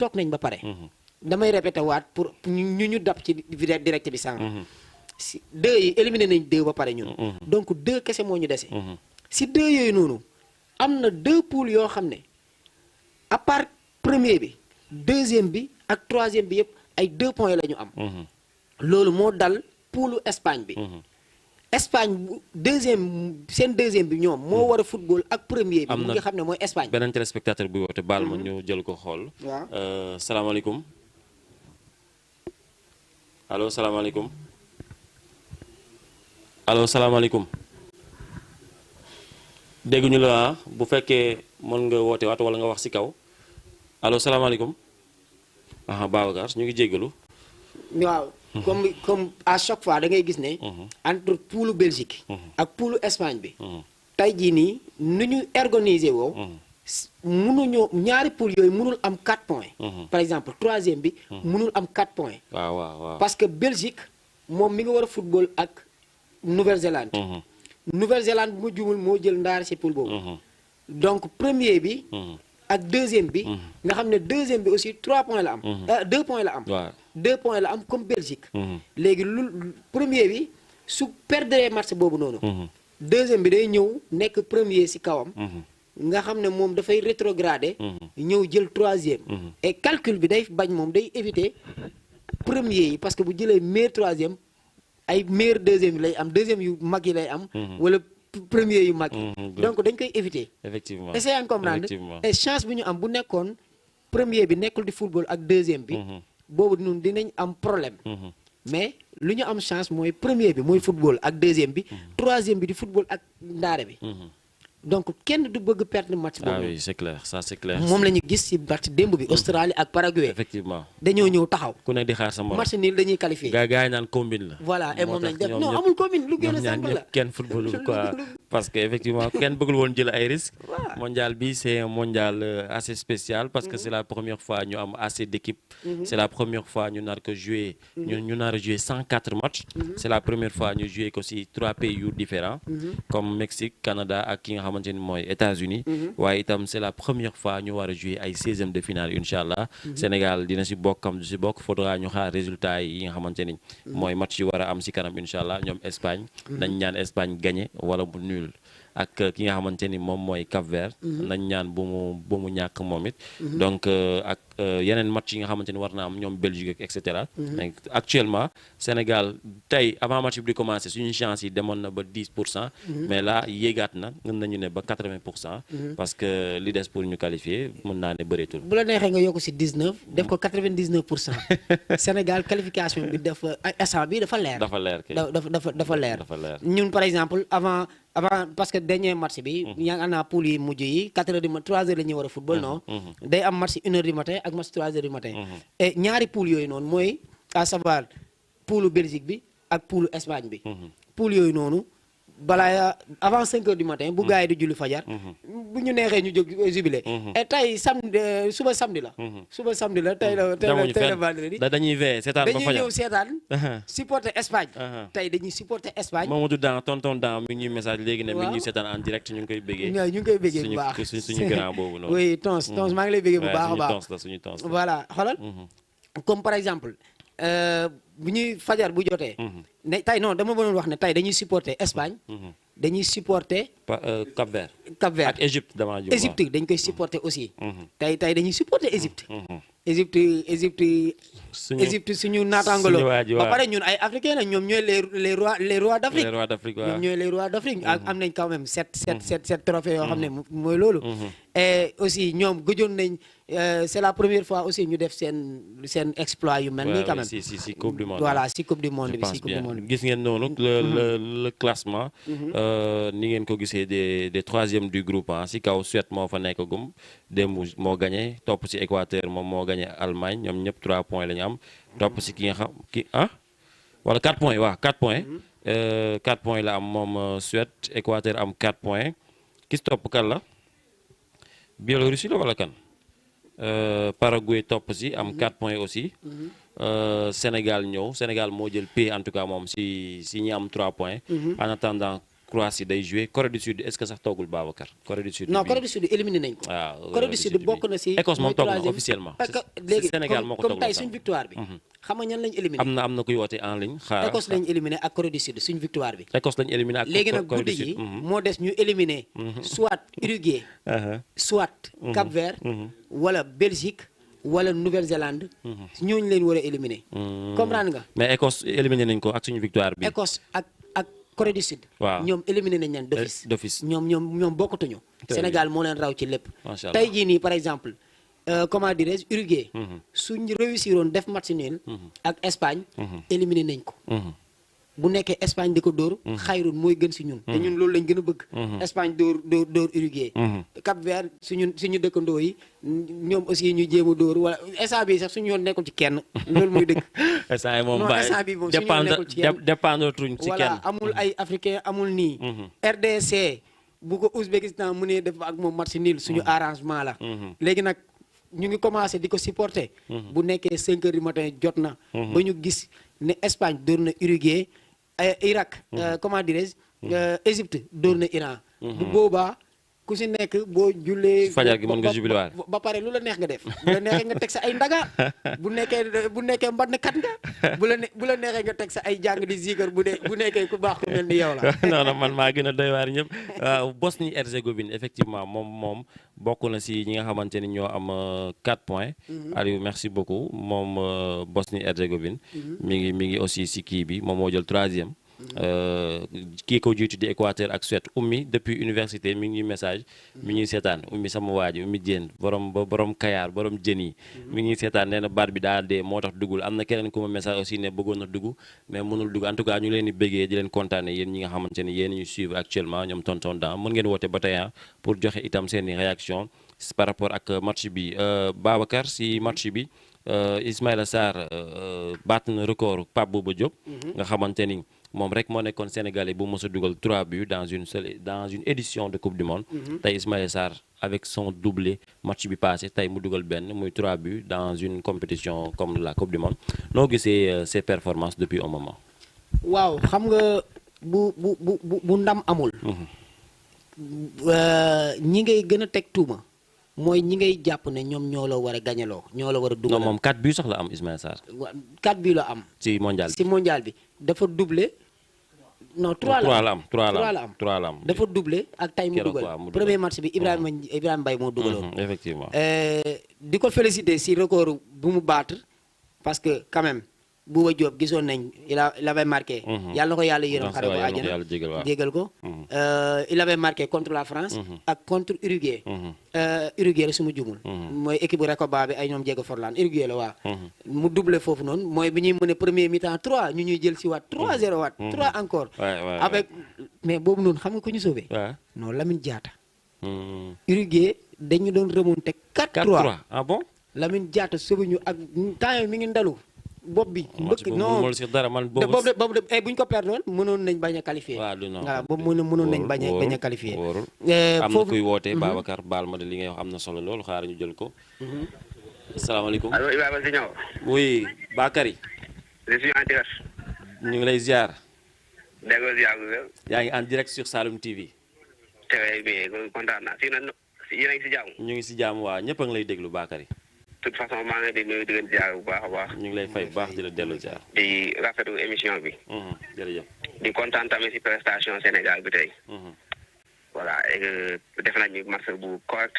toog nañ ba pare. damay répété waat pour ñu dab ci direct bi sànq. si 2 yi éliminé nañ 2 ba pare ñun. donc 2 kese moo ñu dese. si 2 yooyu noonu am na 2 poules yoo xam ne à part premier bi deuxième bi ak troisième bi yëpp ay 2 points la ñu am. loolu moo dal poulu Espagne bi. Espagne seen deuxième bi ñoom moo war a football ak premier bi. mu nga xam ne mooy Espagne. beneen téléspectateur bu woote baal ma ñu jël ko xool. waaw salaamaaleykum. allo salaamaaleykum. allo salaamaaleykum. dégguñu la bu fekkee mën nga woote waat wala nga wax ci kaw. allo salaamaaleykum. Babacar ñu ngi jéggalu. waaw comme à chaque fois da ngay gis ne. entre poulu Belgique. ak poulu Espagne bi. tey jii nii nu ñu organiser woo. mënuñoo ñaari poule yooyu mënul am 4 points. par exemple troisième bi. mënul am 4 points. waaw parce que Belgique moom mi nga war a football ak Nouvelle-Zélande. Nouvelle-Zélande bu ma juumul moo jël ndaar ci poule boobu. donc premier bi. ak deuxième bi. nga xam ne deuxième bi aussi 3 points la am. 2 points la am. 2 points la am comme Belgique. léegi lu premier bi su perdre match boobu noonu. deuxième bi day ñëw nekk premier ci kawam. nga xam ne moom dafay rétrograder. ñëw jël troisième. et calcul bi day bañ moom day éviter premier yi parce que bu jëlee meilleur troisième ay meilleur deuxième yi lay am deuxième yu mag yi lay am. wala premier yu mag yi. donc dañ koy éviter. effectivement essayé en comprendre et chance bi ñu am bu nekkoon premier bi nekkul di football ak deuxième bi. boobu ñun dinañ am problème. mais lu ñu am chance mooy premier bi mooy football ak deuxième bi. troisième bi di football ak ndaare bi. donc kenn du bëgg perdre match boobu. ah oui c'est clair ça c'est clair. moom la ñu gis ci match démb bi Australie ak Paraguay. effectivement dañoo ñëw taxaw. ku nekk di xaar sa morom match nii dañuy qualifié. gaa yi naan combine la. voilà et moom lañ def non amul combine lu gën a simple la. kenn footballul quoi parce que effectivement kenn bëggul woon jël ay risques. mondial bi c'est un mondial assez spécial parce que c'est la première fois ñu am assez d'équipes. c'est la première fois ñu nar ko jouer. ñu nar a jouer 104 matchs. c'est la première fois ñu jouer ko ci 3 pays yu différents. comme Mexique Canada ak ki nga xamante ni mooy États-Unis waaye itam c'est la première fois ñu war a jouer ay 16e de finale incha allah. Sénégal dina ci bokk am du ci bokk faudra ñu xaar résultats yi nga xamante ni mooy match yi war a am ci kanam incha allah ñoom Espagne. nañ ñaan Espagne gagné wala bu nul. ak ki nga xamante ni moom mooy Cap-Vert. nañ ñaan bu mu ñàkk moom it. donc ak yeneen match yi nga xamante ni war na am ñoom Belgique et cetera. actuellement Sénégal tey avant match bi di commencer suñu chance yi demoon na ba 10%. mais là yéegaat na mën nañu ne ba 80%. parce que li des pour ñu qualifier mën naa ne bëreetul. bu la neexee nga yokk ci 19 def ko 99%. Sénégal qualification bi dafa instant bi dafa leer. dafa leer kay dafa leer. ñun par exemple avant parce que dernier match bi. yaa ngi poule yi mujj yi 4 heures du matin 3 heures la ñuy war a football non. day am match 1 heure du matin ak match 3 heures du matin. et ñaari poule yooyu noonu mooy à savoir poule Belgique bi ak poule Espagne bi. poule yooyu noonu balaa avant 5 heures du matin bu gars yi di julli fajar. bu ñu neexee ñu jóg jubilé. et tey suba samedi la. suba samedi la tey la vendredi. dañuy veillé seetaan ba fajar dañuy ñëw seetaan. supporter Espagne. tey dañuy supporter Espagne. Mamadou Dan tonton Dan mi ngi ñuy message léegi ne mi ngi ñuy seetaan en direct ñu ngi koy bëggee. ñu ngi koy bëggee bu baax suñu grand boobu noonu. oui tons maa ngi lay bëggee bu baax a baax suñu tons la voilà xoolal. comme par exemple bu ñuy fajar bu jotee. ne tey non dama bëggoon wax ne tey dañuy supporter Espagne. dañuy supporter. Cap-Vert. Cap-Vert ak Égypte damaa jóg Égypte dañ koy supporter aussi. tey dañuy supporter Égypte. Égypte suñu naataangaloo ba pare ñun ay africains la ñoom ñooy les rois d'Afrique. ñoom ñooy les rois d'Afrique am nañ quand même sept trophées yoo xam ne mooy loolu. et aussi ñoom gëjoon nañ c'est la première fois aussi ñu def seen exploit yu mel nii quand même. si coupe du monde. voilà si coupe du monde bi si coupe du monde bi. gis ngeen noonu le classement. ni ngeen ko gisee des troisièmes du groupe si kaw Suède moo fa nekk gum démb moo gagné topp si Équateur moom moo gagné Allemagne ñoom ñëpp 3 points la ñu am topp si ki nga xam wala 4 points waaw 4 points. 4 points la am moom Suède Équateur am 4 points ki si topp kan la Biélorussie la wala kan Paraguay topp si am 4 points aussi. Sénégal ñëw Sénégal moo jël paie en tout cas moom si ñi am 3 points. En attendant Croatie day joué Corée du Sud est-ce que sax toogul Babacar Corée du Sud. non Corée du Sud éliminé nañ ko. waaw Corée du Sud bokk na si. Écosse moom toog na officiellement. parce que léegi Sénégal moo ko comme tey suñ victoire bi. xam nga ñan lañ éliminé. am na kuy woote en ligne. Écosse lañ éliminé ak Corée du Sud suñ victoire bi. Écosse lañ éliminé ak léegi nag guddi gi moo des ñu éliminé. soit Uruguay. soit Cap-Vert. wala Belgique. wala Nouvelle-Zélande. ñooñu leen war a éliminer. comprendre nga. mais Écosse éliminé nañ ko ak suñu victoire bi. Écosse ak Corée du Sud. waaw ñoom éliminé nañ leen d'office. ñoom bokkatuñu. Sénégal moo leen raw ci lépp. macha allah tey jii nii par exemple comment dirais-je Uruguay. suñ réussiroon def match nul. ak Espagne. éliminé nañ ko. bu nekkee Espagne di ko dóor. xayrun mooy gën si ñun. te ñun loolu lañ gën a bëgg. Espagne dóor Uruguay. Cap-Vert suñu dëkkandoo yi ñoom aussi ñu jéem a dóor wala instant bi sax suñu yoon nekkul ci kenn loolu mooy dëgg. instant yi moom instant bi moom suñu yoon nekkul ci kenn dépendre tuñ ci kenn. voilà amul ay africain amul nii. RDC bu ko Ouzbékistan mu ne def ak moom match nul suñu arrangement la. léegi nag ñu ngi commencé di ko supporter. bu nekkee 5 heures du matin jot na. ba ñu gis ne Espagne dóor na Uruguay. Irak comment dirais-je Égypte dóor na Iran. bu boobaa ku si nekk boo jullee. fajar gi mën nga jubilewaat ba pare lu la neex nga def bu la neexee nga teg sa ay ndaga bu nekkee mbat na kat nga bu la neexee nga teg sa ay jàng di zikar bu nekkee ku baax ku mel ni yow la. non man maa gën a doy waar ñëpp Bosnie Herzégovine effectivement moom bokk na si ñi nga xamante ni ñoo am 4 points. Aliou merci beaucoup moom Bosnie Herzégovine. mi ngi aussi si kii bi moom moo jël 3e. kii ko jiitu di Équateur ak Suède ummi depuis université mi ngi message mi ngi seetaan ummi sama waa ji ummi Dieng borom Kayaar borom jën yi mi ngi seetaan nee na baat bi daal dee moo tax duggul am na keneen ku ma message aussi ne bëggoon na dugg mais mënul dugg en tout cas ñu leen di bëggee di leen kontaane yéen ñi nga xamante ne yéen ñu suivre actuellement ñoom tonton Dan mën ngeen woote ba tey pour joxe itam seeni réaction par rapport ak match bi Babacar si match bi Ismaïla Sarr baat na record Pape Bouba Diop nga xamante ni moom rek moo nekkoon sénégalais bu mos a dugal 3 buts dans une édition de coupe du monde. tey Ismaïla Sarr avec son doublé match bi passé tey mu dugal benn muy 3 buts dans une compétition comme la coupe du monde noo gisee ses performances depuis un moment. waaw xam nga bu ndam amul. ñi ngay gën a teg tuuma mooy ñi ngay jàpp ne ñoom ñoo la war a gañaloo ñoo la war a dugal. non moom 4 buts sax la am Ismaïla Sarr. 4 buts la am. ci mondial bi dafa doublé. non 3 la am 3 la am dafa doublé ak tay mu dugal premier match bi Ibrahima Mbaye moo dugaloon. effectivement. di ko féliciter si record bu mu battre parce que quand même Bouba Diop gisoon nañ il avait marqué. yàlla na ko yàlla yërëm xare ko àjjana jégal ko. il avait marqué contre la France. ak contre Uruguay. Uruguay la su ma jumul. mooy équipe bu Recoba bi ay ñoom Diego Forlán Uruguay la waaw. mu doublé foofu noonu mooy bi ñuy mën a premier mi-temps 3 ñu ñuy jël si waat 3-0 waat. 3 encore. avec mais boobu noonu xam nga ko ñu sauvé. non Lamine Diatta. Uruguay dañu doon remonté 4-3. ah bon. Lamine Diatta sauvé ñu ak temps mi ngi ndalu. bopp bi mbëkk non boobu bu ñu ko perdoon mënoon nañ bañ a qualifié. waaw boobu mënoon nañ bañ a qualifié. am na kuy wootee Babacar baal ma de li ngay wax am na solo loolu xaar ñu jël ko. asalaamaaleykum. allo Ibrahima Signor. oui Bakary. je suis en direct. ñu ngi lay ziar. dégg nga ziar bu wér. yaa ngi en direct sur Saloum TV. très bien kontaan naa yéen a ngi si jàmm. ñu ngi si jàmm waa ñëpp a ngi lay déglu Bakary. de toute façon maa ngi leen di nuyu di leen ziar bu baax a baax. ñu ngi lay fay bu baax di la dellu ziar. di rafetlu émission bi. jërëjëf. di kontaan tamit si prestation Sénégal bi tey. voilà et def nañu match bu correct.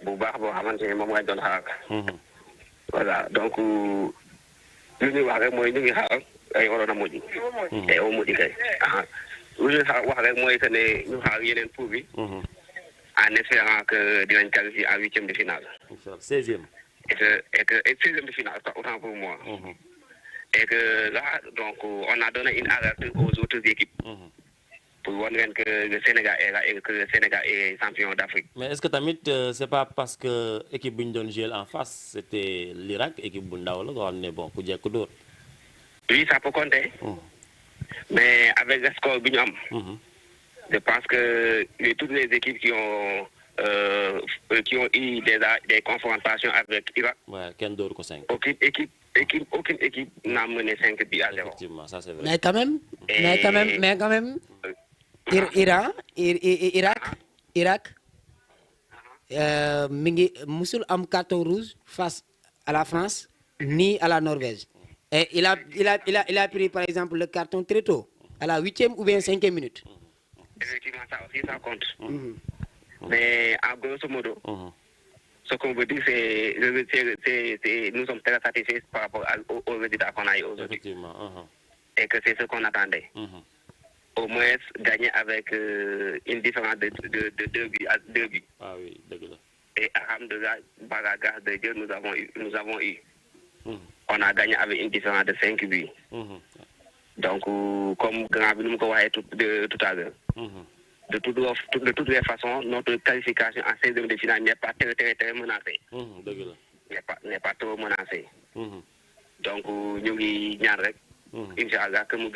bu baax boo xamante ni moom nga doon xaar. voilà donc lu ñuy wax rek mooy ñu ngi xaar ay waroon a mujj. te au mujj kay. lu ñuy xaar wax rek mooy que ne ñu xaar yeneen pour bi. en espérant que dinañ qualifier en 8e de finale. 16e. et que 16e de finale autant pour moi. Et que là donc on a donné une alerte aux autres équipes. pour voir que le Sénégal est là et que le Sénégal est champion d'Afrique. Mais est-ce que tamit c'est pas parce que équipe bu ñu doon jouer en face c'était l'Irak équipe bu ndaw la nga xam ne bon ku jekk dóor. Oui, ça peut compter. Mais avec le score bi ñu am. Je pense que toutes les équipes qui ont eu des confrontations avec Irak. Ouais, kenn dóor ko 5. Aucune équipe n'a mené 5 buts à 0. Effectivement, ça c'est vrai. Mais quand même. Irak mi ngi musul am carton rouge face à la France ni à la Norvège. Et il a pris par exemple le carton très tôt, à la 8e ou bien 5e minute. Effectivement, ça aussi, ça compte. Mais en grosso modo, ce qu'on veut dire, c'est nous sommes très satisfaits par rapport aux résultats qu'on a eu aujourd'hui. Effectivement. Et que c'est ce qu'on attendait. Au moins, gagner avec une différence de 2 buts à 2 buts. Ah oui, d'accord. Et alhamdoulilah, par la grâce de Dieu, nous avons eu. On a gagné avec une différence de 5 buts. Donc, comme Grand nous l'a dit tout à l'heure, de toutes les façons, notre qualification en 16e de finale n'est pas très menacée. N'est pas trop menacée. Donc, nous avons Inch'Allah, que nous